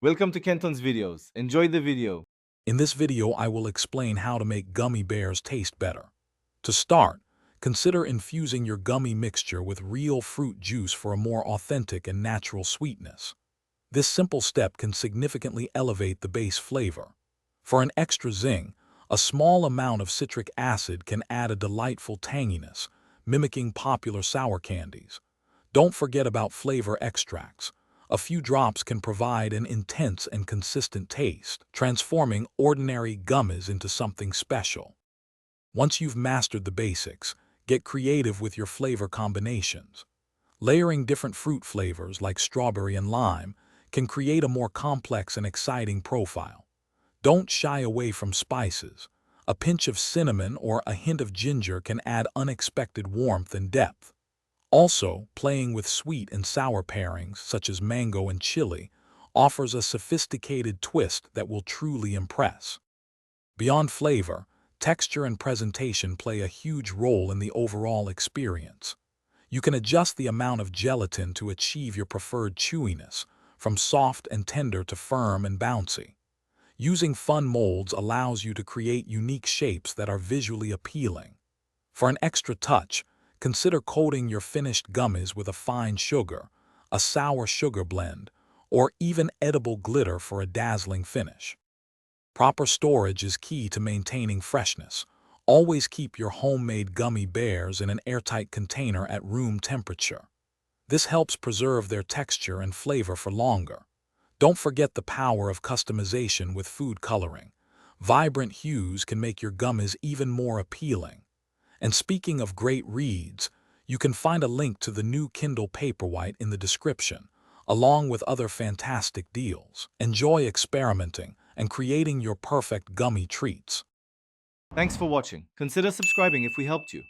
Welcome to Kenton's videos. Enjoy the video. In this video, I will explain how to make gummy bears taste better. To start, consider infusing your gummy mixture with real fruit juice for a more authentic and natural sweetness. This simple step can significantly elevate the base flavor. For an extra zing, a small amount of citric acid can add a delightful tanginess, mimicking popular sour candies. Don't forget about flavor extracts. A few drops can provide an intense and consistent taste, transforming ordinary gummies into something special. Once you've mastered the basics, get creative with your flavor combinations. Layering different fruit flavors like strawberry and lime can create a more complex and exciting profile. Don't shy away from spices. A pinch of cinnamon or a hint of ginger can add unexpected warmth and depth. Also, playing with sweet and sour pairings, such as mango and chili, offers a sophisticated twist that will truly impress. Beyond flavor, texture and presentation play a huge role in the overall experience. You can adjust the amount of gelatin to achieve your preferred chewiness, from soft and tender to firm and bouncy. Using fun molds allows you to create unique shapes that are visually appealing. For an extra touch, consider coating your finished gummies with a fine sugar, a sour sugar blend, or even edible glitter for a dazzling finish. Proper storage is key to maintaining freshness. Always keep your homemade gummy bears in an airtight container at room temperature. This helps preserve their texture and flavor for longer. Don't forget the power of customization with food coloring. Vibrant hues can make your gummies even more appealing. And speaking of great reads, you can find a link to the new Kindle Paperwhite in the description, along with other fantastic deals. Enjoy experimenting and creating your perfect gummy treats. Thanks for watching. Consider subscribing if we helped you.